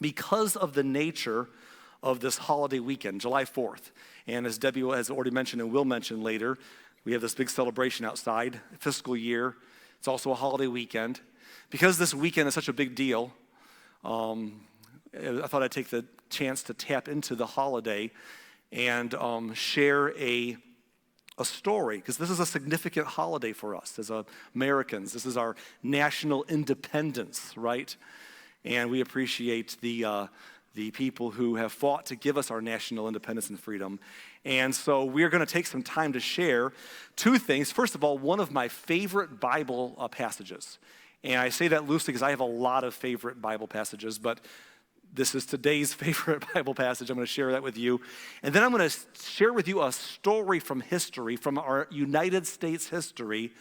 because of the nature of this holiday weekend, July 4th. And as Debbie has already mentioned and will mention later, we have this big celebration outside, fiscal year. It's also a holiday weekend. Because this weekend is such a big deal, I thought I'd take the chance to tap into the holiday and share a story, because this is a significant holiday for us as Americans. This is our national independence, right? And we appreciate the people who have fought to give us our national independence and freedom. And so we're going to take some time to share two things. First of all, one of my favorite Bible passages. And I say that loosely because I have a lot of favorite Bible passages, but this is today's favorite Bible passage. I'm going to share that with you. And then I'm going to share with you a story from history, from our United States history.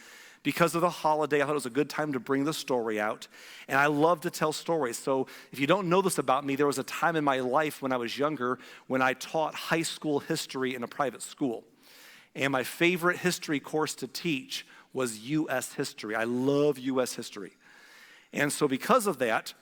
Because of the holiday, I thought it was a good time to bring the story out. And I love to tell stories. So if you don't know this about me, there was a time in my life when I was younger when I taught high school history in a private school. And my favorite history course to teach was U.S. history. I love U.S. history. And so because of that,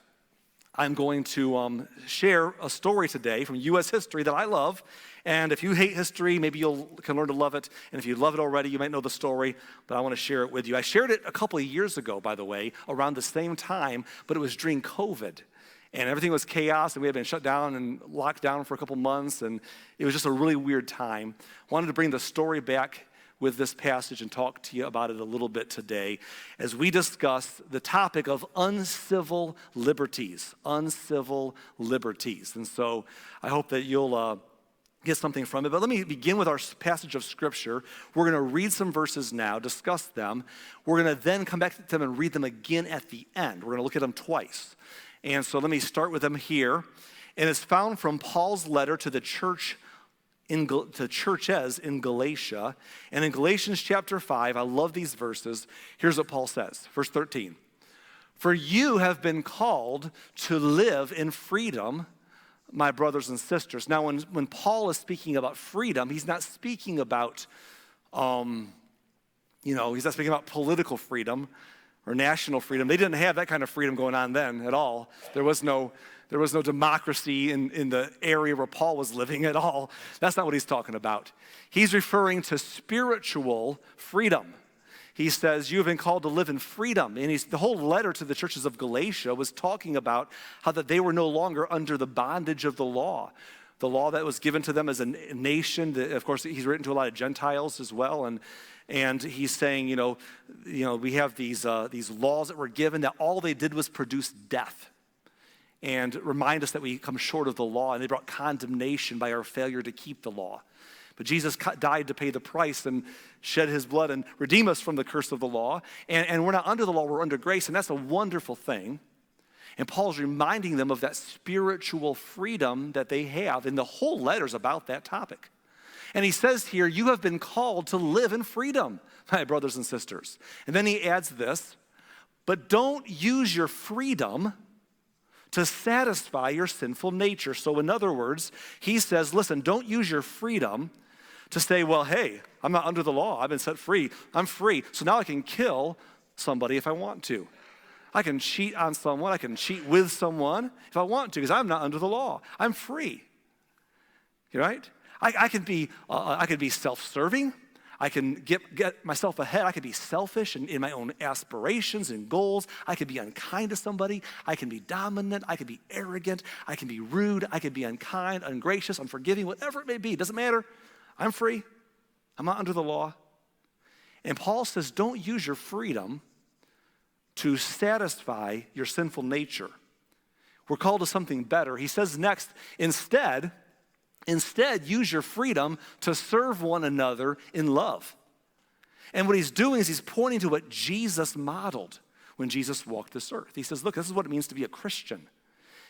I'm going to share a story today from U.S. history that I love. And if you hate history, maybe you can learn to love it. And if you love it already, you might know the story, but I want to share it with you. I shared it a couple of years ago, by the way, around the same time, but it was during COVID. And everything was chaos, and we had been shut down and locked down for a couple months, and it was just a really weird time. I wanted to bring the story back with this passage and talk to you about it a little bit today as we discuss the topic of uncivil liberties. Uncivil liberties. And so I hope that you'll get something from it. But let me begin with our passage of Scripture. We're going to read some verses now, discuss them. We're going to then come back to them and read them again at the end. We're going to look at them twice. And so let me start with them here. And it's found from Paul's letter to the church to churches in Galatia. And in Galatians chapter 5, I love these verses. Here's what Paul says, verse 13. For you have been called to live in freedom, my brothers and sisters. Now, when Paul is speaking about freedom, he's not speaking about, he's not speaking about political freedom or national freedom. They didn't have that kind of freedom going on then at all. There was no democracy in the area where Paul was living at all. That's not what he's talking about. He's referring to spiritual freedom. He says, you have been called to live in freedom. And the whole letter to the churches of Galatia was talking about how that they were no longer under the bondage of the law that was given to them as a nation. Of course, he's written to a lot of Gentiles as well. And he's saying, we have these laws that were given that all they did was produce death and remind us that we come short of the law, and they brought condemnation by our failure to keep the law. But Jesus died to pay the price and shed his blood and redeem us from the curse of the law. And we're not under the law, we're under grace, and that's a wonderful thing. And Paul's reminding them of that spiritual freedom that they have, and the whole letter's about that topic. And he says here, you have been called to live in freedom, my brothers and sisters. And then he adds this, but don't use your freedom to satisfy your sinful nature. So in other words, he says, listen, don't use your freedom to say, well, hey, I'm not under the law. I've been set free. I'm free. So now I can kill somebody if I want to. I can cheat on someone. I can cheat with someone if I want to because I'm not under the law. I'm free. You right? I could be self-serving. I can get myself ahead. I could be selfish in my own aspirations and goals. I could be unkind to somebody. I can be dominant. I can be arrogant. I can be rude. I can be unkind, ungracious, unforgiving, whatever it may be. It doesn't matter. I'm free. I'm not under the law. And Paul says, don't use your freedom to satisfy your sinful nature. We're called to something better. He says next, instead, use your freedom to serve one another in love. And what he's doing is he's pointing to what Jesus modeled when Jesus walked this earth. He says, look, this is what it means to be a Christian.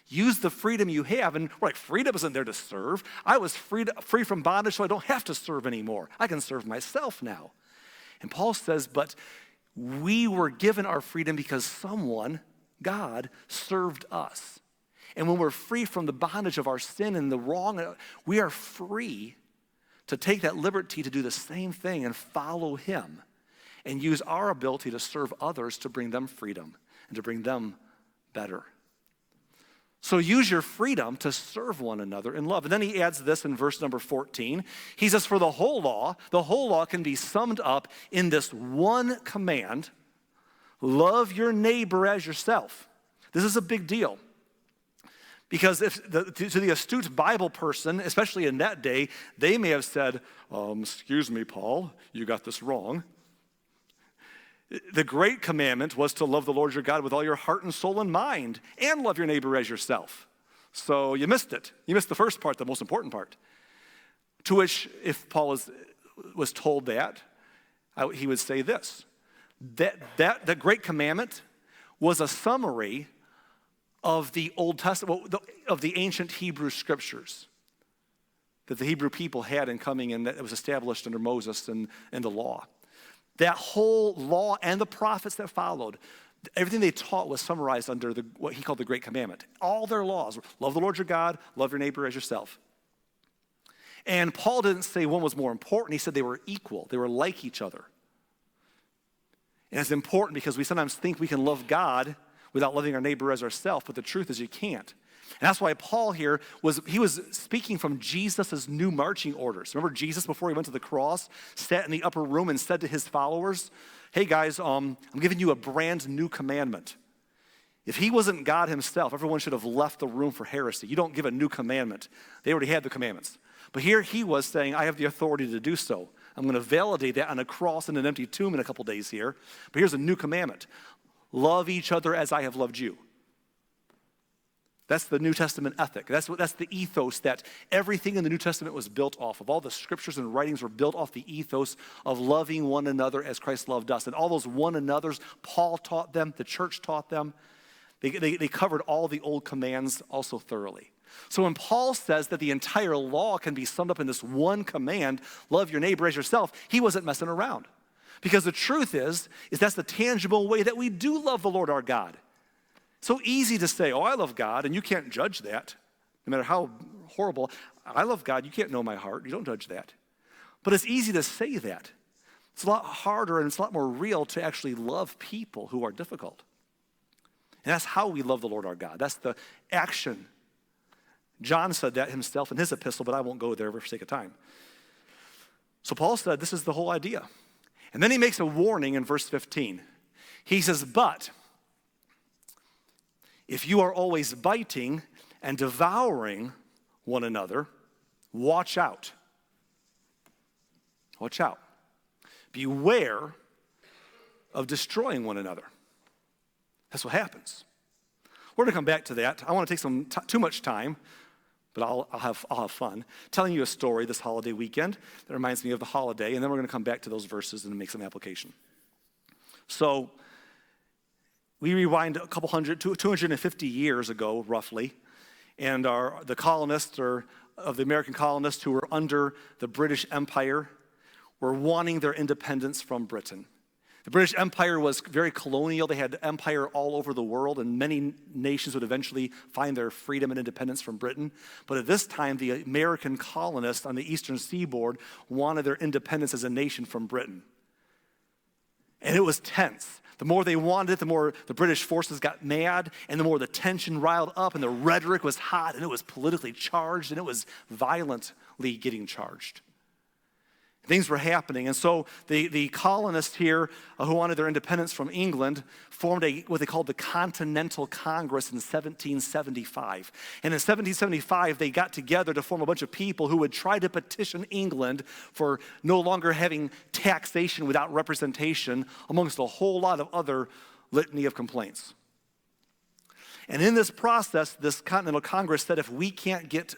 Use the freedom you have. And right, freedom isn't there to serve. I was free from bondage, so I don't have to serve anymore. I can serve myself now. And Paul says, but we were given our freedom because someone, God, served us. And when we're free from the bondage of our sin and the wrong, we are free to take that liberty to do the same thing and follow him and use our ability to serve others to bring them freedom and to bring them better. So use your freedom to serve one another in love. And then he adds this in verse number 14. He says, for the whole law can be summed up in this one command: love your neighbor as yourself. This is a big deal. Because to the astute Bible person, especially in that day, they may have said, excuse me, Paul, you got this wrong. The great commandment was to love the Lord your God with all your heart and soul and mind, and love your neighbor as yourself. So you missed it. You missed the first part, the most important part. To which, if Paul was told that, he would say this: that the great commandment was a summary of the Old Testament, of the ancient Hebrew scriptures that the Hebrew people had in coming in, that was established under Moses and the law. That whole law and the prophets that followed, everything they taught was summarized under what he called the Great Commandment. All their laws: love the Lord your God, love your neighbor as yourself. And Paul didn't say one was more important. He said they were equal. They were like each other. And it's important because we sometimes think we can love God without loving our neighbor as ourselves, but the truth is you can't. And that's why Paul here was speaking from Jesus' new marching orders. Remember Jesus, before he went to the cross, sat in the upper room and said to his followers, hey guys, I'm giving you a brand new commandment. If he wasn't God himself, everyone should have left the room for heresy. You don't give a new commandment. They already had the commandments. But here he was saying, I have the authority to do so. I'm going to validate that on a cross and an empty tomb in a couple days here. But here's a new commandment: love each other as I have loved you. That's the New Testament ethic. That's the ethos that everything in the New Testament was built off of. All the scriptures and writings were built off the ethos of loving one another as Christ loved us. And all those one another's, Paul taught them, the church taught them. They covered all the old commands also thoroughly. So when Paul says that the entire law can be summed up in this one command, love your neighbor as yourself, he wasn't messing around. Because the truth is that's the tangible way that we do love the Lord our God. So easy to say, oh, I love God, and you can't judge that. No matter how horrible, I love God, you can't know my heart, you don't judge that. But it's easy to say that. It's a lot harder and it's a lot more real to actually love people who are difficult. And that's how we love the Lord our God. That's the action. John said that himself in his epistle, but I won't go there for sake of time. So Paul said this is the whole idea. And then he makes a warning in verse 15. He says, but if you are always biting and devouring one another, watch out. Watch out. Beware of destroying one another. That's what happens. We're going to come back to that. I want to take too much time, but I'll have fun telling you a story this holiday weekend that reminds me of the holiday, and then we're going to come back to those verses and make some application. So we rewind a couple 250 years ago, roughly, and the colonists, or of the American colonists who were under the British Empire, were wanting their independence from Britain. The British Empire was very colonial. They had empire all over the world, and many nations would eventually find their freedom and independence from Britain. But at this time, the American colonists on the eastern seaboard wanted their independence as a nation from Britain. And it was tense. The more they wanted it, the more the British forces got mad, and the more the tension riled up, and the rhetoric was hot, and it was politically charged, and it was violently getting charged. Things were happening, and so the colonists here who wanted their independence from England formed what they called the Continental Congress in 1775. And in 1775, they got together to form a bunch of people who would try to petition England for no longer having taxation without representation, amongst a whole lot of other litany of complaints. And in this process, this Continental Congress said, if we can't get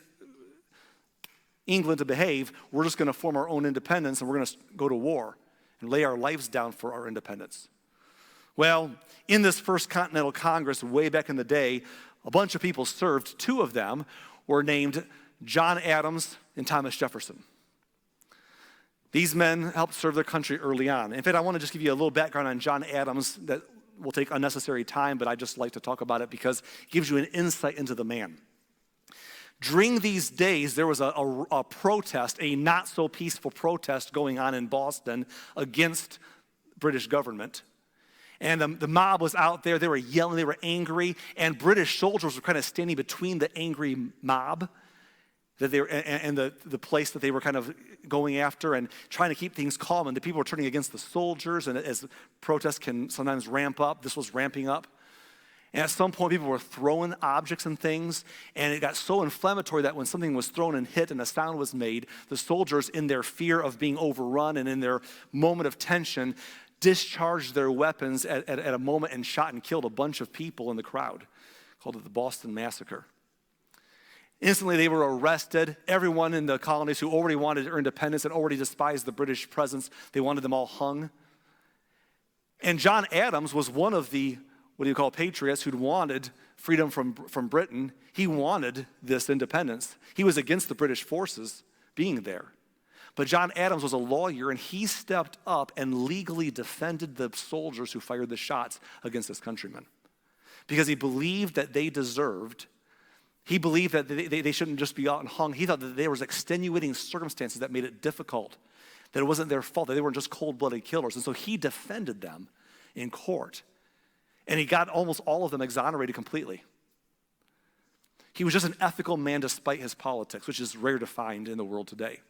England to behave, we're just going to form our own independence, and we're going to go to war and lay our lives down for our independence. Well, in this first Continental Congress way back in the day, a bunch of people served. Two of them were named John Adams and Thomas Jefferson. These men helped serve their country early on. In fact, I want to just give you a little background on John Adams that will take unnecessary time, but I just like to talk about it because it gives you an insight into the man. During these days, there was a protest, a not-so-peaceful protest going on in Boston against British government. And the mob was out there. They were yelling. They were angry. And British soldiers were kind of standing between the angry mob that they were, and the place that they were kind of going after and trying to keep things calm. And the people were turning against the soldiers. And as protests can sometimes ramp up, this was ramping up. And at some point, people were throwing objects and things. And it got so inflammatory that when something was thrown and hit and a sound was made, the soldiers, in their fear of being overrun and in their moment of tension, discharged their weapons at a moment and shot and killed a bunch of people in the crowd. Called it the Boston Massacre. Instantly, they were arrested. Everyone in the colonies who already wanted their independence and already despised the British presence, they wanted them all hung. And John Adams was one of the, patriots who'd wanted freedom from Britain. He wanted this independence. He was against the British forces being there. But John Adams was a lawyer, and he stepped up and legally defended the soldiers who fired the shots against his countrymen. Because he believed that they deserved. He believed that they shouldn't just be out and hung. He thought that there was extenuating circumstances that made it difficult, that it wasn't their fault, that they weren't just cold-blooded killers. And so he defended them in court. And he got almost all of them exonerated completely. He was just an ethical man despite his politics, which is rare to find in the world today.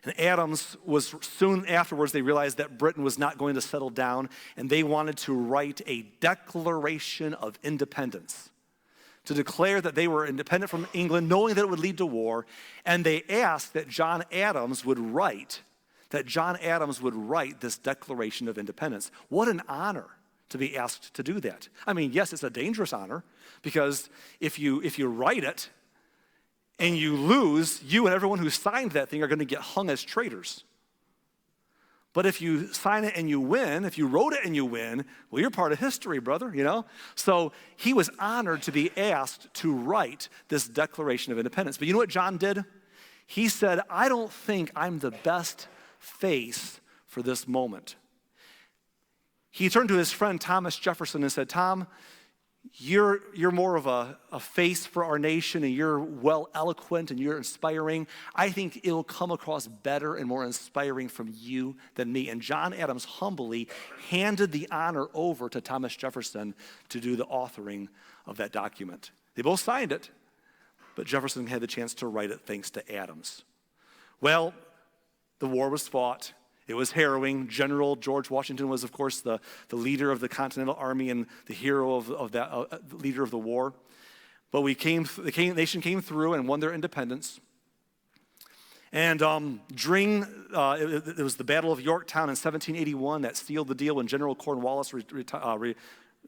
And Adams was, soon afterwards, they realized that Britain was not going to settle down, and they wanted to write a Declaration of Independence to declare that they were independent from England, knowing that it would lead to war. And they asked that John Adams would write this Declaration of Independence. What an honor to be asked to do that. I mean, yes, it's a dangerous honor, because if you write it, and you lose, you and everyone who signed that thing are going to get hung as traitors. But if you sign it and you win, if you wrote it and you win, well, you're part of history, brother, So he was honored to be asked to write this Declaration of Independence. But you know what John did? He said, I don't think I'm the best face for this moment. He turned to his friend Thomas Jefferson and said, Tom, you're more of a face for our nation, and you're well eloquent and you're inspiring. I think it'll come across better and more inspiring from you than me. And John Adams humbly handed the honor over to Thomas Jefferson to do the authoring of that document. They both signed it, but Jefferson had the chance to write it thanks to Adams. Well, the war was fought. It was harrowing. General George Washington was, of course, the leader of the Continental Army and the hero of that leader of the war. But the nation came through and won their independence. And it was the Battle of Yorktown in 1781 that sealed the deal when General Cornwallis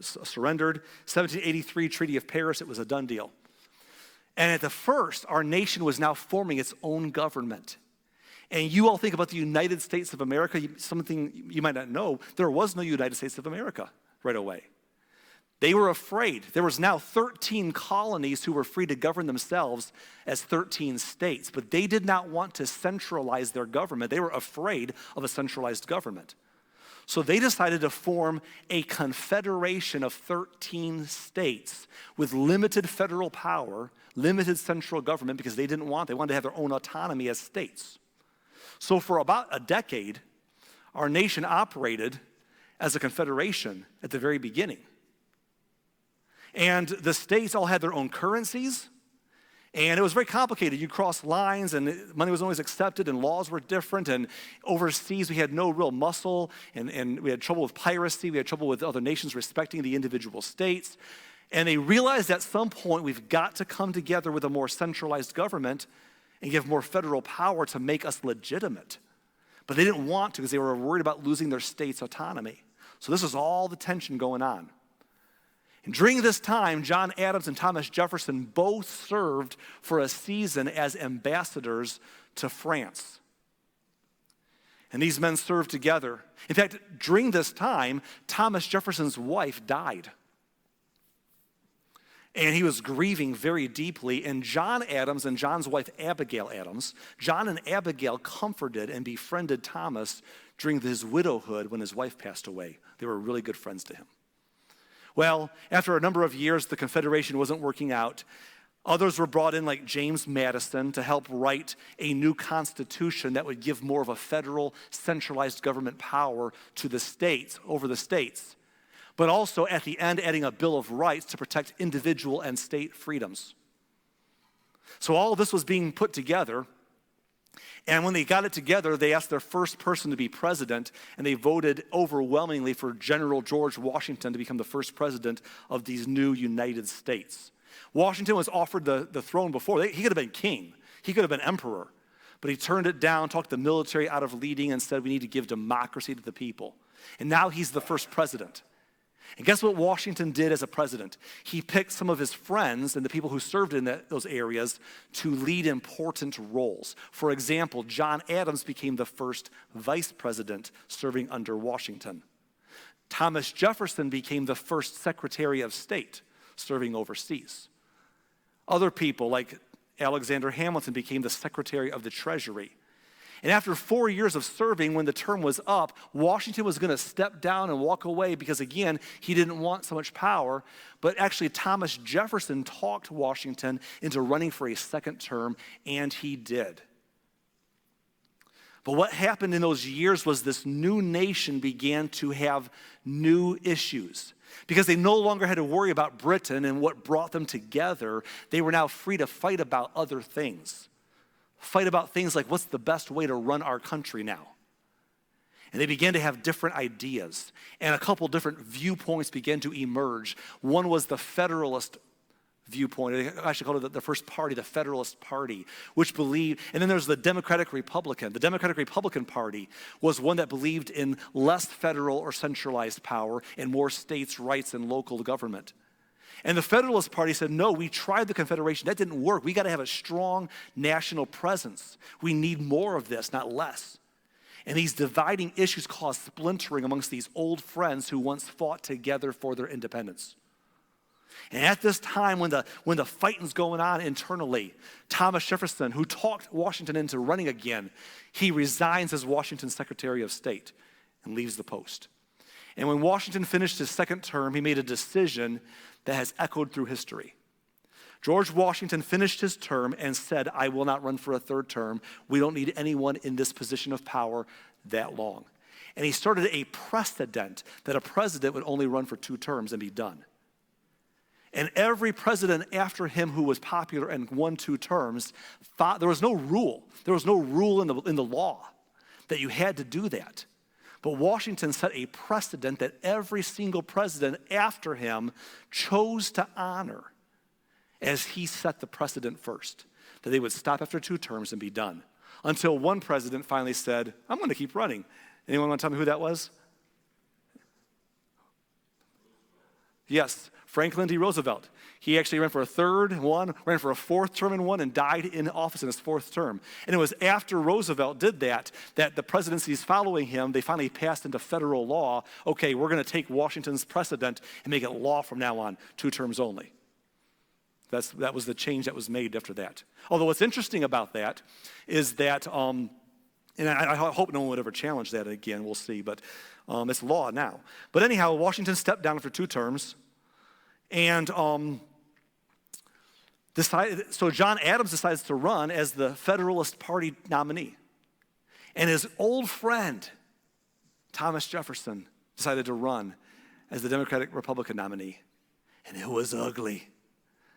surrendered. 1783 Treaty of Paris, it was a done deal. And at the first, our nation was now forming its own government. And you all think about the United States of America, something you might not know, there was no United States of America right away. They were afraid. There was now 13 colonies who were free to govern themselves as 13 states, but they did not want to centralize their government. They were afraid of a centralized government. So they decided to form a confederation of 13 states with limited federal power, limited central government, because they wanted to have their own autonomy as states. So for about a decade, our nation operated as a confederation at the very beginning. And the states all had their own currencies, and it was very complicated. You crossed lines, and money was always accepted, and laws were different, and overseas we had no real muscle, and we had trouble with piracy, we had trouble with other nations respecting the individual states. And they realized at some point we've got to come together with a more centralized government and give more federal power to make us legitimate. But they didn't want to because they were worried about losing their state's autonomy. So this was all the tension going on. And during this time, John Adams and Thomas Jefferson both served for a season as ambassadors to France. And these men served together. In fact, during this time, Thomas Jefferson's wife died. And he was grieving very deeply. And John Adams and John's wife, Abigail Adams, John and Abigail comforted and befriended Thomas during his widowhood when his wife passed away. They were really good friends to him. Well, after a number of years, the Confederation wasn't working out. Others were brought in like James Madison to help write a new constitution that would give more of a federal centralized government power to the states, over the states. But also at the end adding a Bill of Rights to protect individual and state freedoms. So all of this was being put together. And when they got it together, they asked their first person to be president, and they voted overwhelmingly for General George Washington to become the first president of these new United States. Washington was offered the throne before. He could have been king. He could have been emperor. But he turned it down, talked the military out of leading, and said we need to give democracy to the people. And now he's the first president. And guess what Washington did as a president? He picked some of his friends and the people who served in those areas to lead important roles. For example, John Adams became the first vice president serving under Washington. Thomas Jefferson became the first Secretary of State serving overseas. Other people like Alexander Hamilton became the Secretary of the Treasury. And after 4 years of serving, when the term was up, Washington was going to step down and walk away because, again, he didn't want so much power. But actually, Thomas Jefferson talked Washington into running for a second term, and he did. But what happened in those years was this new nation began to have new issues. Because they no longer had to worry about Britain and what brought them together, they were now free to fight about other things. Fight about things like what's the best way to run our country now. And they began to have different ideas. And a couple different viewpoints began to emerge. One was the Federalist viewpoint. I should call it the first party, the Federalist Party, which believed, and then there's the Democratic Republican. The Democratic Republican Party was one that believed in less federal or centralized power and more states' rights and local government. And the Federalist Party said, no, we tried the Confederation. That didn't work. We got to have a strong national presence. We need more of this, not less. And these dividing issues caused splintering amongst these old friends who once fought together for their independence. And at this time, when the fighting's going on internally, Thomas Jefferson, who talked Washington into running again, he resigns as Washington's Secretary of State and leaves the post. And when Washington finished his second term, he made a decision that has echoed through history. George Washington finished his term and said, I will not run for a third term. We don't need anyone in this position of power that long. And he started a precedent that a president would only run for 2 terms and be done. And every president after him who was popular and won 2 terms, there was no rule. There was no rule in the law that you had to do that. But Washington set a precedent that every single president after him chose to honor as he set the precedent first, that they would stop after 2 terms and be done. Until one president finally said, I'm going to keep running. Anyone want to tell me who that was? Yes, Franklin D. Roosevelt. He actually ran for a third one, ran for a 4th term in one, and died in office in his 4th term. And it was after Roosevelt did that the presidencies following him, they finally passed into federal law, okay, we're going to take Washington's precedent and make it law from now on, 2 terms only. That was the change that was made after that. Although what's interesting about that is that, and I hope no one would ever challenge that again, we'll see, but it's law now. But anyhow, Washington stepped down after 2 terms, and so John Adams decides to run as the Federalist Party nominee. And his old friend, Thomas Jefferson, decided to run as the Democratic Republican nominee. And it was ugly.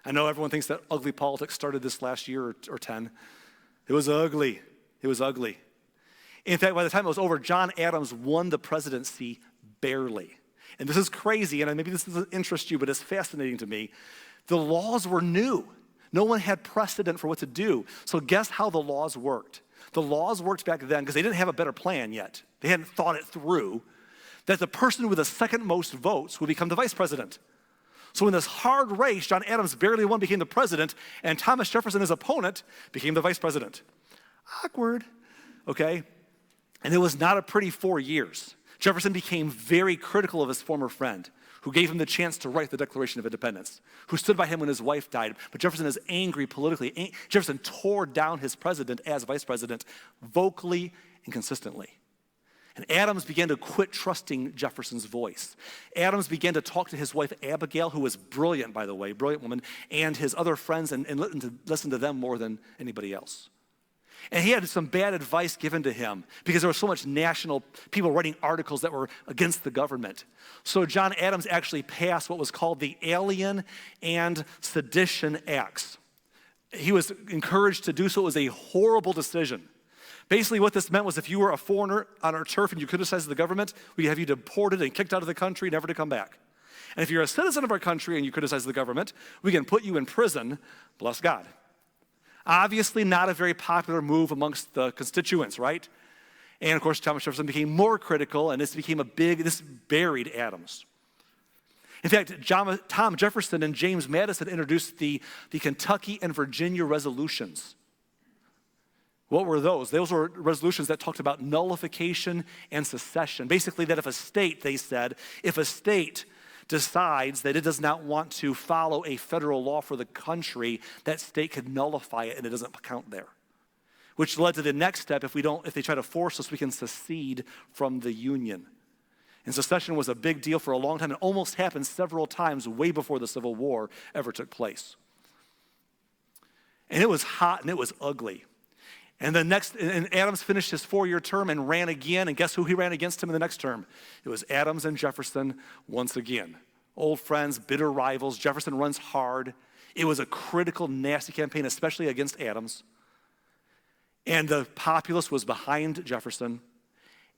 I know everyone thinks that ugly politics started this last year or 10. It was ugly. It was ugly. In fact, by the time it was over, John Adams won the presidency barely. And this is crazy, and maybe this doesn't interest you, but it's fascinating to me. The laws were new. No one had precedent for what to do. So guess how the laws worked? The laws worked back then because they didn't have a better plan yet. They hadn't thought it through, that the person with the second most votes would become the vice president. So in this hard race, John Adams barely won, became the president, and Thomas Jefferson, his opponent, became the vice president. Awkward, okay? And it was not a pretty 4 years. Jefferson became very critical of his former friend, who gave him the chance to write the Declaration of Independence, who stood by him when his wife died. But Jefferson is angry politically. Jefferson tore down his president as vice president vocally and consistently. And Adams began to quit trusting Jefferson's voice. Adams began to talk to his wife Abigail, who was brilliant, by the way, brilliant woman, and his other friends, and listen to them more than anybody else. And he had some bad advice given to him because there was so much national people writing articles that were against the government. So John Adams actually passed what was called the Alien and Sedition Acts. He was encouraged to do so. It was a horrible decision. Basically, what this meant was if you were a foreigner on our turf and you criticized the government, we have you deported and kicked out of the country, never to come back. And if you're a citizen of our country and you criticize the government, we can put you in prison, bless God. Obviously not a very popular move amongst the constituents, right? And of course, Thomas Jefferson became more critical, and this buried Adams. In fact, Tom Jefferson and James Madison introduced the Kentucky and Virginia resolutions. What were those? Those were resolutions that talked about nullification and secession. Basically, that if a state, they said, if a state decides that it does not want to follow a federal law for the country, that state could nullify it and it doesn't count there. Which led to the next step, if they try to force us, we can secede from the Union. And secession was a big deal for a long time. It almost happened several times way before the Civil War ever took place. And it was hot and it was ugly. And Adams finished his 4-year term and ran again. And guess who he ran against him in the next term? It was Adams and Jefferson once again. Old friends, bitter rivals. Jefferson runs hard. It was a critical, nasty campaign, especially against Adams. And the populace was behind Jefferson,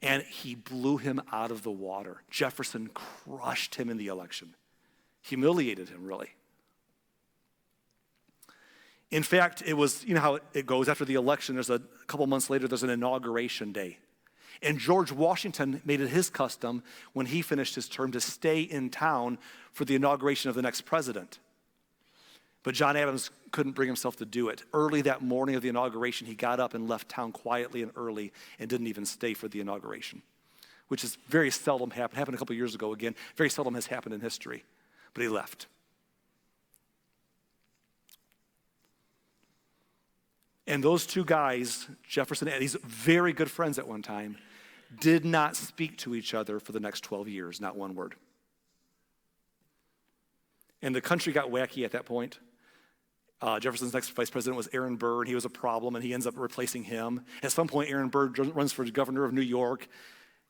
and he blew him out of the water. Jefferson crushed him in the election. Humiliated him, really. In fact, it was, you know how it goes after the election, there's a couple months later, there's an inauguration day. And George Washington made it his custom when he finished his term to stay in town for the inauguration of the next president. But John Adams couldn't bring himself to do it. Early that morning of the inauguration, he got up and left town quietly and early and didn't even stay for the inauguration, which is very seldom happened a couple years ago again. Very seldom has happened in history, but he left. And those two guys, Jefferson and these very good friends at one time, did not speak to each other for the next 12 years, not one word. And the country got wacky at that point. Jefferson's next vice president was Aaron Burr, and he was a problem, and he ends up replacing him. At some point, Aaron Burr runs for governor of New York.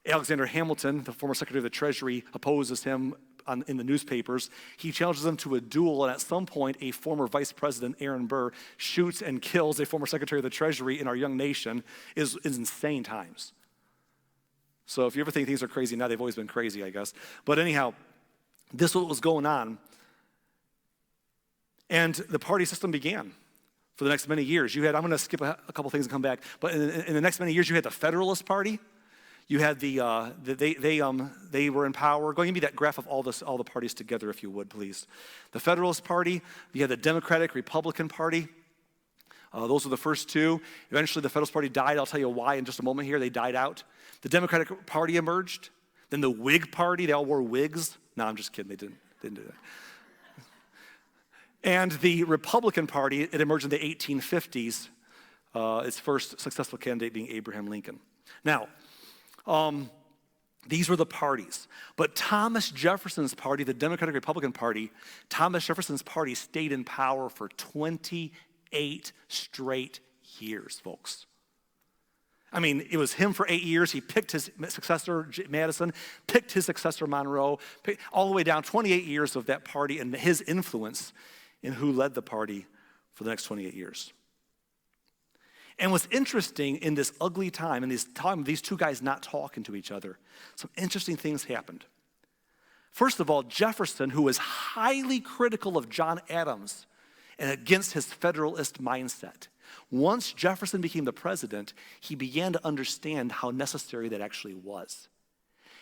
Alexander Hamilton, the former Secretary of the Treasury, opposes him in the newspapers. He challenges him to a duel, and at some point, a former vice president, Aaron Burr, shoots and kills a former Secretary of the Treasury in our young nation. Is insane times. So if you ever think things are crazy now, they've always been crazy, I guess. But anyhow, this is what was going on. And the party system began for the next many years. I'm going to skip a couple things and come back, but in the next many years, you had the Federalist Party. You had they were in power. Go give me that graph of all the parties together, if you would, please. The Federalist Party. You had the Democratic Republican Party. Those were the first two. Eventually, the Federalist Party died. I'll tell you why in just a moment here. They died out. The Democratic Party emerged. Then the Whig Party. They all wore wigs. No, I'm just kidding. They didn't do that. And the Republican Party, it emerged in the 1850s, its first successful candidate being Abraham Lincoln. Now, these were the parties. But Thomas Jefferson's party, the Democratic Republican Party, Thomas Jefferson's party stayed in power for 28 straight years, folks. I mean, it was him for 8 years. He picked his successor, Madison, picked his successor, Monroe, all the way down 28 years of that party and his influence in who led the party for the next 28 years. And what's interesting in this ugly time, in this time of these two guys not talking to each other, some interesting things happened. First of all, Jefferson, who was highly critical of John Adams and against his Federalist mindset, once Jefferson became the president, he began to understand how necessary that actually was.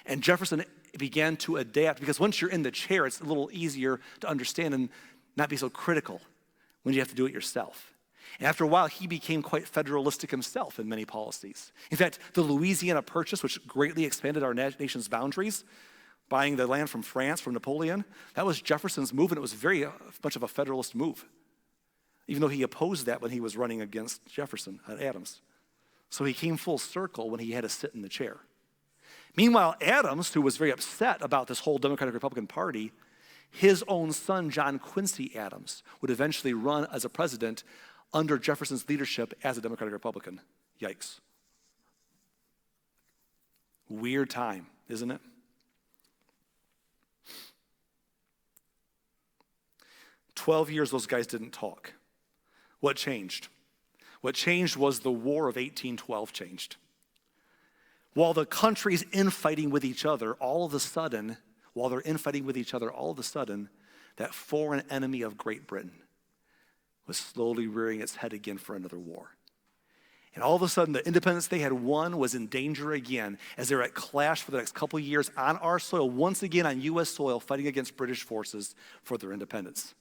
And Jefferson began to adapt, because once you're in the chair, it's a little easier to understand and not be so critical when you have to do it yourself. And after a while, he became quite federalistic himself in many policies. In fact, the Louisiana Purchase, which greatly expanded our nation's boundaries, buying the land from France, from Napoleon, that was Jefferson's move, and it was very much of a federalist move, even though he opposed that when he was running against Jefferson, Adams. So he came full circle when he had to sit in the chair. Meanwhile, Adams, who was very upset about this whole Democratic-Republican Party, his own son, John Quincy Adams, would eventually run as a president under Jefferson's leadership as a Democratic-Republican. Yikes. Weird time, isn't it? 12 years those guys didn't talk. What changed? What changed was the War of 1812 changed. While the country's infighting with each other, all of a sudden, that foreign enemy of Great Britain was slowly rearing its head again for another war. And all of a sudden, the independence they had won was in danger again as they were at clash for the next couple of years on our soil, once again on U.S. soil, fighting against British forces for their independence.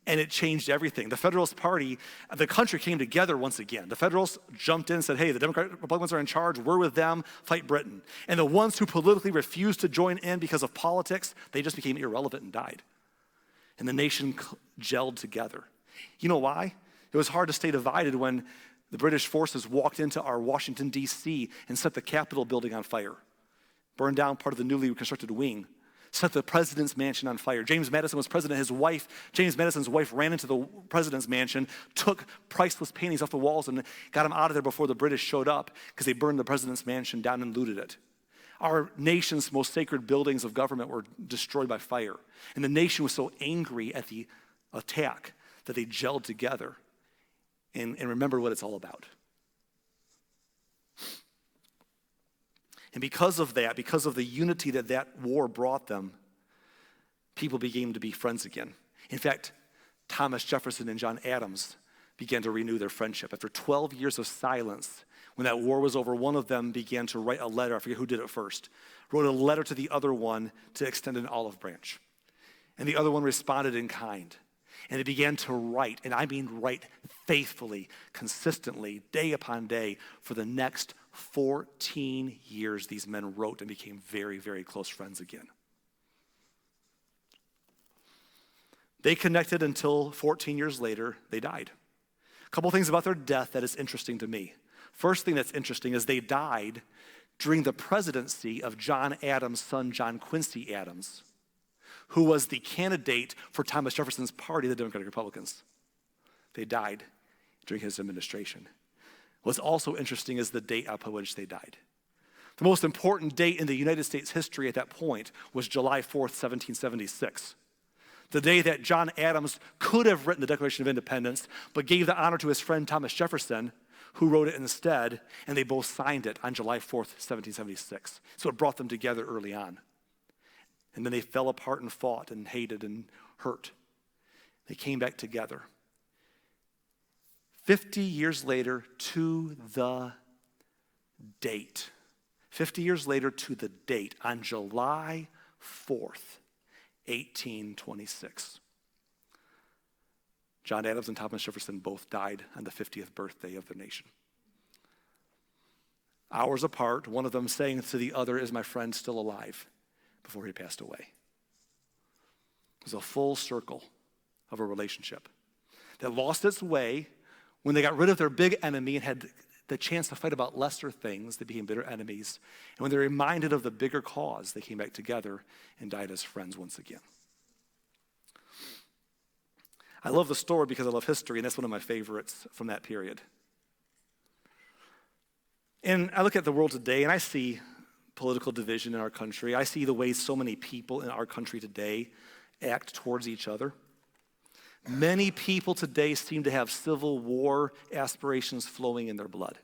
And it changed everything. The Federalist Party, the country came together once again. The Federalists jumped in and said, hey, the Republicans are in charge. We're with them. Fight Britain. And the ones who politically refused to join in because of politics, they just became irrelevant and died. And the nation gelled together. You know why? It was hard to stay divided when the British forces walked into our Washington, D.C. and set the Capitol building on fire, burned down part of the newly reconstructed wing, set the president's mansion on fire. James Madison was president. James Madison's wife ran into the president's mansion, took priceless paintings off the walls and got them out of there before the British showed up because they burned the president's mansion down and looted it. Our nation's most sacred buildings of government were destroyed by fire. And the nation was so angry at the attack that they gelled together and remembered what it's all about. And because of that, because of the unity that war brought them, people began to be friends again. In fact, Thomas Jefferson and John Adams began to renew their friendship. After 12 years of silence, when that war was over, one of them began to write a letter. I forget who did it first. Wrote a letter to the other one to extend an olive branch. And the other one responded in kind. And they began to write, and I mean write faithfully, consistently, day upon day. For the next 14 years, these men wrote and became very, very close friends again. They connected until 14 years later, they died. A couple things about their death that is interesting to me. First thing that's interesting is they died during the presidency of John Adams' son, John Quincy Adams, who was the candidate for Thomas Jefferson's party, the Democratic Republicans. They died during his administration. What's also interesting is the date upon which they died. The most important date in the United States history at that point was July 4th, 1776. The day that John Adams could have written the Declaration of Independence, but gave the honor to his friend Thomas Jefferson, who wrote it instead, and they both signed it on July 4th, 1776. So it brought them together early on. And then they fell apart and fought and hated and hurt. They came back together. 50 years later to the date. 50 years later to the date, on July 4th, 1826. John Adams and Thomas Jefferson both died on the 50th birthday of their nation. Hours apart, one of them saying to the other, "Is my friend still alive?" before he passed away. It was a full circle of a relationship that lost its way when they got rid of their big enemy and had the chance to fight about lesser things. They became bitter enemies. And when they're reminded of the bigger cause, they came back together and died as friends once again. I love the story because I love history, and that's one of my favorites from that period. And I look at the world today, and I see political division in our country. I see the way so many people in our country today act towards each other. Many people today seem to have civil war aspirations flowing in their blood.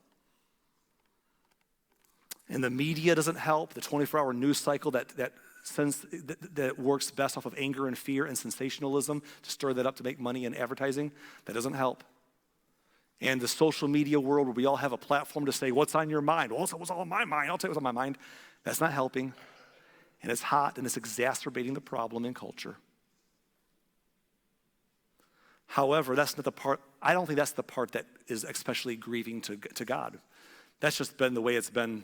And the media doesn't help. The 24-hour news cycle that works best off of anger and fear and sensationalism to stir that up to make money in advertising, that doesn't help. And the social media world where we all have a platform to say, what's on your mind? Well, what's on my mind? I'll tell you what's on my mind. That's not helping. And it's hot, and it's exacerbating the problem in culture. However, that's not the part, I don't think that's the part that is especially grieving to God. That's just been the way it's been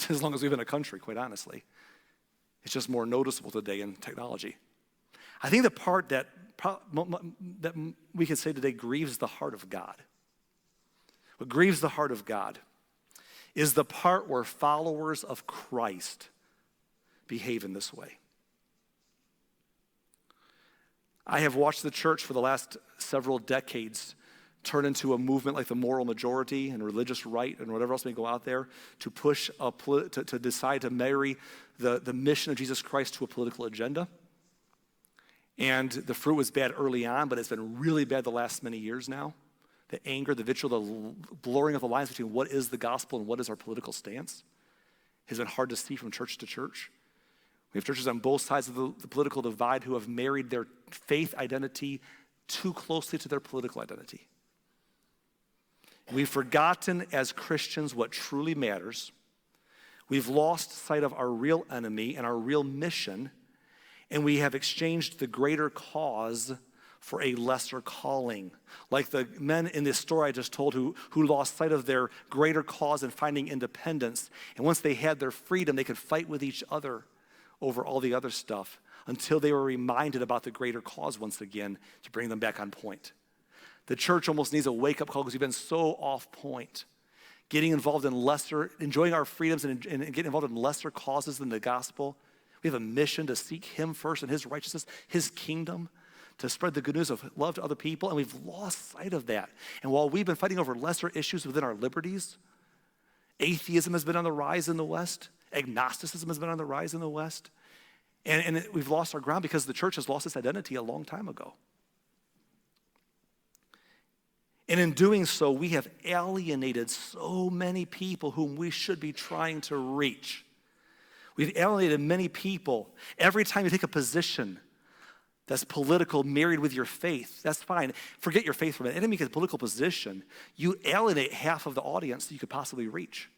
as long as we've been a country, quite honestly. It's just more noticeable today in technology. I think the part that we can say today grieves the heart of God. What grieves the heart of God is the part where followers of Christ behave in this way. I have watched the church for the last several decades turn into a movement like the moral majority and religious right and whatever else may go out there to push to decide to marry the mission of Jesus Christ to a political agenda. And the fruit was bad early on, but it's been really bad the last many years now. The anger, the vitriol, the blurring of the lines between what is the gospel and what is our political stance has been hard to see from church to church. We have churches on both sides of the political divide who have married their faith identity too closely to their political identity. We've forgotten as Christians what truly matters. We've lost sight of our real enemy and our real mission, and we have exchanged the greater cause for a lesser calling. Like the men in this story I just told who lost sight of their greater cause in finding independence. And once they had their freedom, they could fight with each other over all the other stuff until they were reminded about the greater cause once again to bring them back on point. The church almost needs a wake-up call because we've been so off point. Getting involved in enjoying our freedoms and getting involved in lesser causes than the gospel. We have a mission to seek him first and his righteousness, his kingdom, to spread the good news of love to other people, and we've lost sight of that. And while we've been fighting over lesser issues within our liberties, atheism has been on the rise in the West, agnosticism has been on the rise in the West, and we've lost our ground because the church has lost its identity a long time ago. And in doing so, we have alienated so many people whom we should be trying to reach. We've alienated many people. Every time you take a position that's political, married with your faith, that's fine. Forget your faith for a minute. Anytime you take a political position, you alienate half of the audience that you could possibly reach.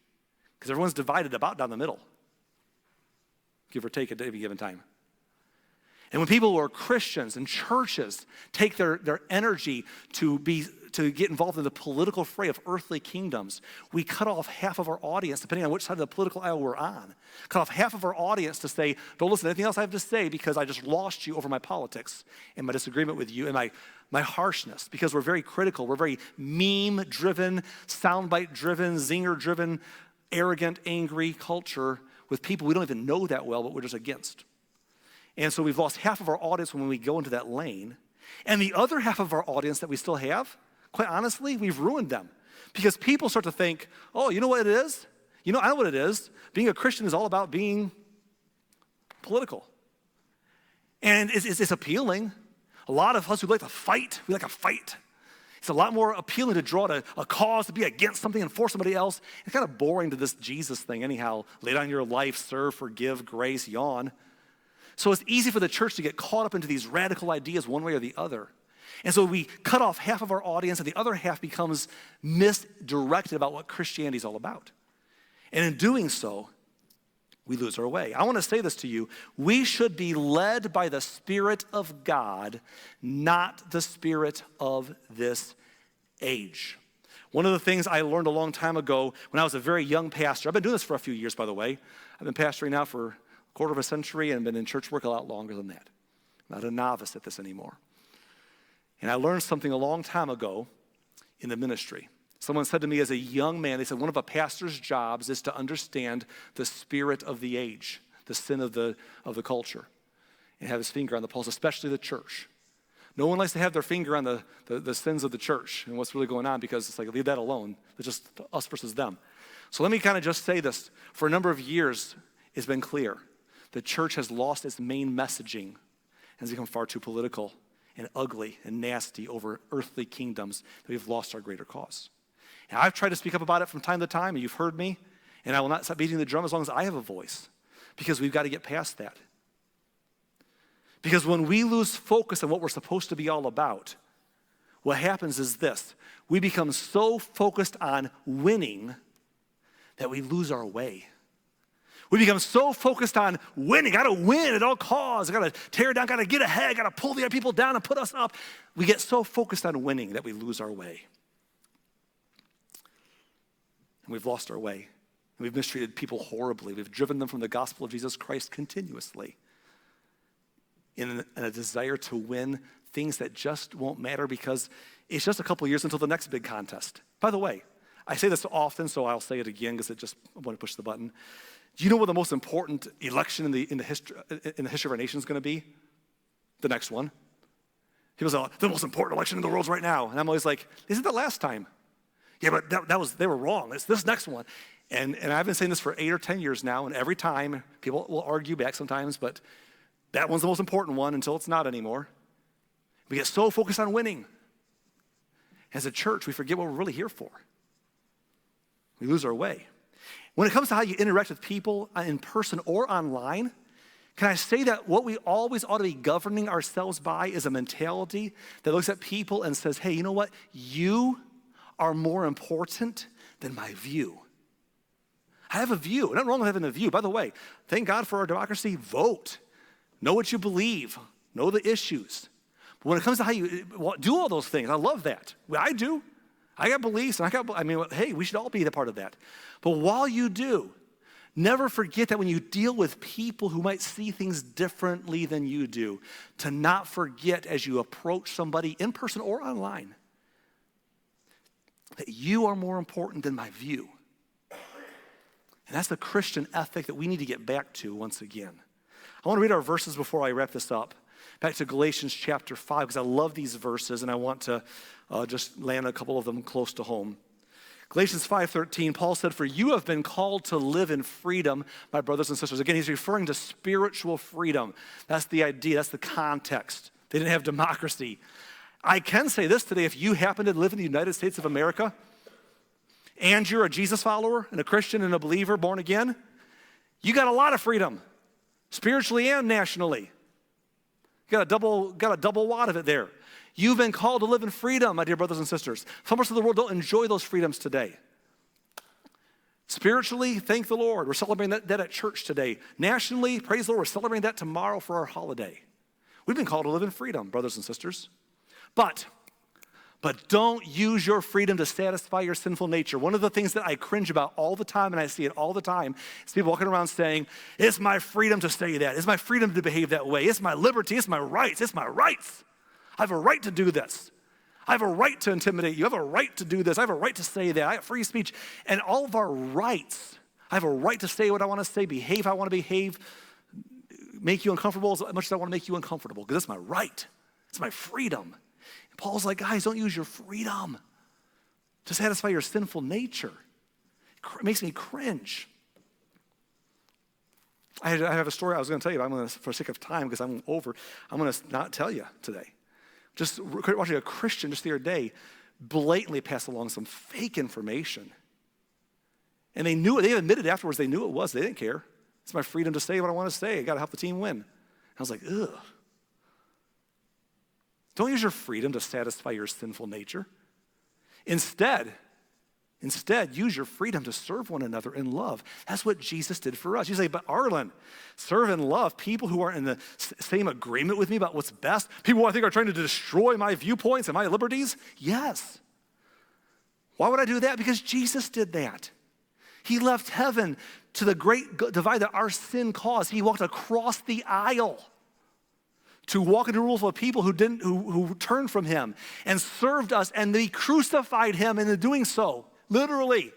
Because everyone's divided about down the middle, give or take at any given time. And when people who are Christians and churches take their energy to get involved in the political fray of earthly kingdoms, we cut off half of our audience, depending on which side of the political aisle we're on. Cut off half of our audience to say, don't listen to anything else I have to say because I just lost you over my politics and my disagreement with you and my harshness, because we're very critical. We're very meme-driven, soundbite-driven, zinger-driven, arrogant, angry culture with people we don't even know that well, but we're just against. And so we've lost half of our audience when we go into that lane. And the other half of our audience that we still have, quite honestly, we've ruined them. Because people start to think, oh, you know what it is? I know what it is. Being a Christian is all about being political. And it's appealing. A lot of us who like to fight, we like a fight. It's a lot more appealing to draw to a cause, to be against something and for somebody else. It's kind of boring to this Jesus thing anyhow. Lay down your life, serve, forgive, grace, yawn. So it's easy for the church to get caught up into these radical ideas one way or the other. And so we cut off half of our audience and the other half becomes misdirected about what Christianity is all about. And in doing so, we lose our way. I want to say this to you. We should be led by the Spirit of God, not the spirit of this age. One of the things I learned a long time ago when I was a very young pastor, I've been doing this for a few years, by the way. I've been pastoring now for quarter of a century and been in church work a lot longer than that. I'm not a novice at this anymore. And I learned something a long time ago in the ministry. Someone said to me as a young man, they said one of a pastor's jobs is to understand the spirit of the age, the sin of the culture, and have his finger on the pulse, especially the church. No one likes to have their finger on the sins of the church and what's really going on, because it's like, leave that alone. It's just us versus them. So let me kind of just say this. For a number of years, it's been clear. The church has lost its main messaging and has become far too political and ugly and nasty over earthly kingdoms that we've lost our greater cause. And I've tried to speak up about it from time to time, and you've heard me, and I will not stop beating the drum as long as I have a voice, because we've got to get past that. Because when we lose focus on what we're supposed to be all about, what happens is this. We become so focused on winning that we lose our way. We become so focused on winning. Got to win at all costs. Got to tear down, got to get ahead, got to pull the other people down and put us up. We get so focused on winning that we lose our way. And we've lost our way. And we've mistreated people horribly. We've driven them from the gospel of Jesus Christ continuously in a desire to win things that just won't matter because it's just a couple years until the next big contest. By the way, I say this often, so I'll say it again because I want to push the button. Do you know what the most important election in the history of our nation is going to be? The next one. People say, the most important election in the world is right now. And I'm always like, isn't the last time? Yeah, but they were wrong. It's this next one. And I've been saying this for 8 or 10 years now, and every time, people will argue back sometimes, but that one's the most important one until it's not anymore. We get so focused on winning. As a church, we forget what we're really here for. We lose our way. When it comes to how you interact with people in person or online, can I say that what we always ought to be governing ourselves by is a mentality that looks at people and says, hey, you know what? You are more important than my view. I have a view. Nothing wrong with having a view. By the way, thank God for our democracy. Vote. Know what you believe. Know the issues. But when it comes to how you do all those things, I love that. I do. I got beliefs, and hey, we should all be a part of that. But while you do, never forget that when you deal with people who might see things differently than you do, to not forget as you approach somebody in person or online, that you are more important than my view. And that's the Christian ethic that we need to get back to once again. I want to read our verses before I wrap this up. Back to Galatians chapter 5, because I love these verses, and I want to just land a couple of them close to home. Galatians 5:13, Paul said, for you have been called to live in freedom, my brothers and sisters. Again, he's referring to spiritual freedom. That's the idea, that's the context. They didn't have democracy. I can say this today, if you happen to live in the United States of America, and you're a Jesus follower, and a Christian, and a believer, born again, you got a lot of freedom, spiritually and nationally. You got a double wad of it there. You've been called to live in freedom, my dear brothers and sisters. Some parts of the world don't enjoy those freedoms today. Spiritually, thank the Lord. We're celebrating that at church today. Nationally, praise the Lord, we're celebrating that tomorrow for our holiday. We've been called to live in freedom, brothers and sisters. But don't use your freedom to satisfy your sinful nature. One of the things that I cringe about all the time, and I see it all the time, is people walking around saying, it's my freedom to say that. It's my freedom to behave that way. It's my liberty. It's my rights. It's my rights. I have a right to do this. I have a right to intimidate you. I have a right to do this. I have a right to say that. I have free speech. And all of our rights, I have a right to say what I want to say, behave how I want to behave, make you uncomfortable as much as I want to make you uncomfortable, because that's my right. It's my freedom. Paul's like, guys, don't use your freedom to satisfy your sinful nature. It makes me cringe. I have a story I was going to tell you, but for the sake of time, because I'm going to not tell you today. Just watching a Christian just the other day blatantly pass along some fake information. And they admitted afterwards they knew it was. They didn't care. It's my freedom to say what I want to say. I got to help the team win. I was like, ugh. Don't use your freedom to satisfy your sinful nature. Instead, use your freedom to serve one another in love. That's what Jesus did for us. You say, but Arlen, serve and love people who aren't in the same agreement with me about what's best, people who I think are trying to destroy my viewpoints and my liberties? Yes. Why would I do that? Because Jesus did that. He left heaven to the great divide that our sin caused. He walked across the aisle to walk into rules of people who turned from him and served us, and they crucified him in doing so, literally.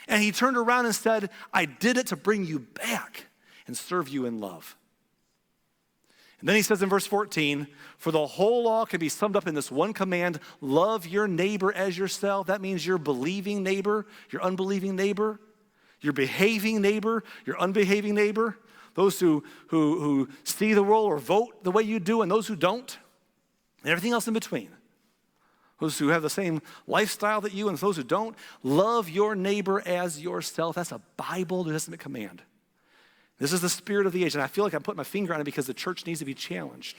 And he turned around and said, I did it to bring you back and serve you in love. And then he says in verse 14, for the whole law can be summed up in this one command, love your neighbor as yourself. That means your believing neighbor, your unbelieving neighbor, your behaving neighbor, your unbehaving neighbor, those who see the world or vote the way you do, and those who don't, and everything else in between. Those who have the same lifestyle that you and those who don't. Love your neighbor as yourself. That's a Bible New Testament command. This is the spirit of the age, and I feel like I'm putting my finger on it because the church needs to be challenged.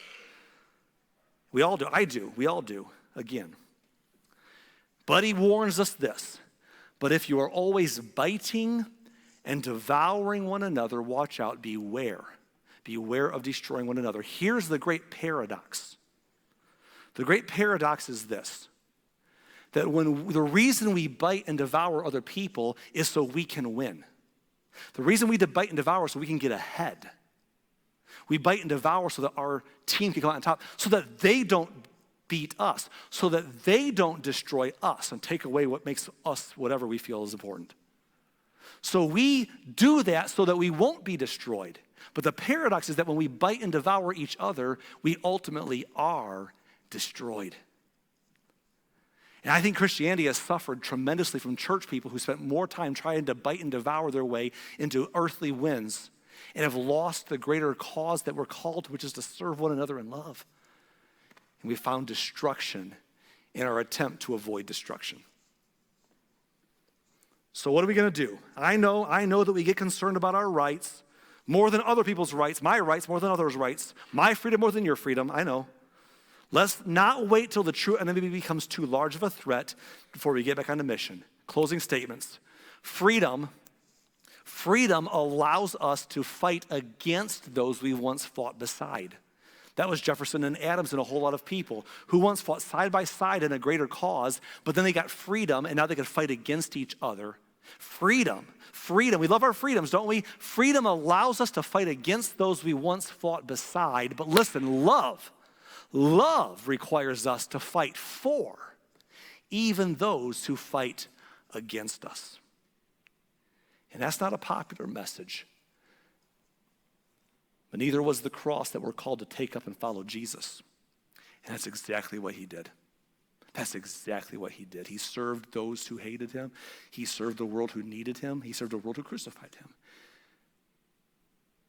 We all do. I do. We all do. Again. But he warns us this. But if you are always biting and devouring one another, watch out, beware. Beware of destroying one another. Here's the great paradox. The great paradox is this, that the reason we bite and devour other people is so we can win. The reason we bite and devour is so we can get ahead. We bite and devour so that our team can come out on top, so that they don't beat us, so that they don't destroy us and take away what makes us whatever we feel is important. So we do that so that we won't be destroyed. But the paradox is that when we bite and devour each other, we ultimately are destroyed. And I think Christianity has suffered tremendously from church people who spent more time trying to bite and devour their way into earthly wins and have lost the greater cause that we're called to, which is to serve one another in love. And we found destruction in our attempt to avoid destruction. So what are we going to do? I know that we get concerned about our rights more than other people's rights, my rights more than others' rights, my freedom more than your freedom, I know. Let's not wait till the true enemy becomes too large of a threat before we get back on the mission. Closing statements. Freedom allows us to fight against those we once fought beside. That was Jefferson and Adams and a whole lot of people who once fought side by side in a greater cause, but then they got freedom and now they could fight against each other. Freedom. We love our freedoms, don't we? Freedom allows us to fight against those we once fought beside. But listen, love requires us to fight for even those who fight against us. And that's not a popular message. But neither was the cross that we're called to take up and follow Jesus. And that's exactly what he did. That's exactly what he did. He served those who hated him. He served the world who needed him. He served the world who crucified him.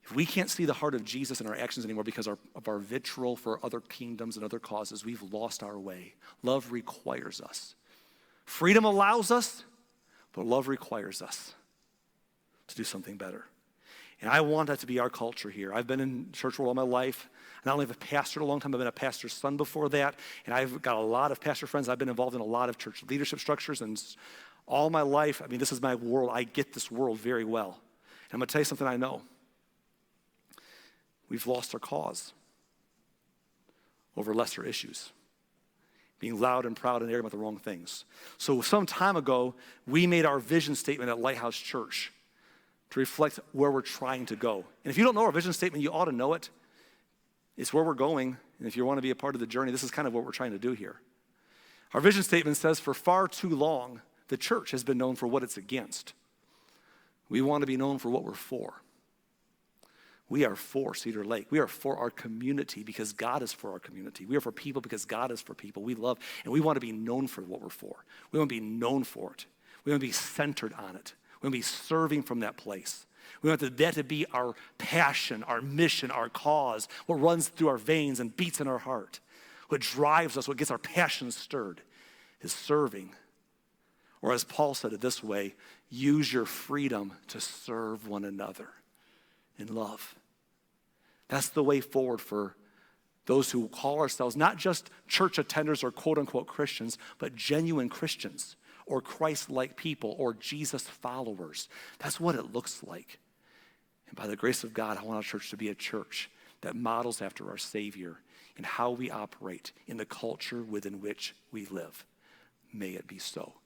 If we can't see the heart of Jesus in our actions anymore because of our vitriol for other kingdoms and other causes, we've lost our way. Love requires us. Freedom allows us, but love requires us to do something better. And I want that to be our culture here. I've been in church world all my life. Not only have I pastored a long time, I've been a pastor's son before that. And I've got a lot of pastor friends. I've been involved in a lot of church leadership structures. And all my life, this is my world. I get this world very well. And I'm going to tell you something I know. We've lost our cause over lesser issues. Being loud and proud and arrogant about the wrong things. So some time ago, we made our vision statement at Lighthouse Church to reflect where we're trying to go. And if you don't know our vision statement, you ought to know it. It's where we're going. And if you want to be a part of the journey, this is kind of what we're trying to do here. Our vision statement says, for far too long, the church has been known for what it's against. We want to be known for what we're for. We are for Cedar Lake. We are for our community because God is for our community. We are for people because God is for people. We love, and we want to be known for what we're for. We want to be known for it. We want to be centered on it. We want to be serving from that place. We want that to be our passion, our mission, our cause, what runs through our veins and beats in our heart. What drives us, what gets our passions stirred is serving. Or as Paul said it this way, use your freedom to serve one another in love. That's the way forward for those who call ourselves not just church attenders or quote-unquote Christians, but genuine Christians or Christ-like people or Jesus followers. That's what it looks like. And by the grace of God, I want our church to be a church that models after our Savior in how we operate in the culture within which we live. May it be so.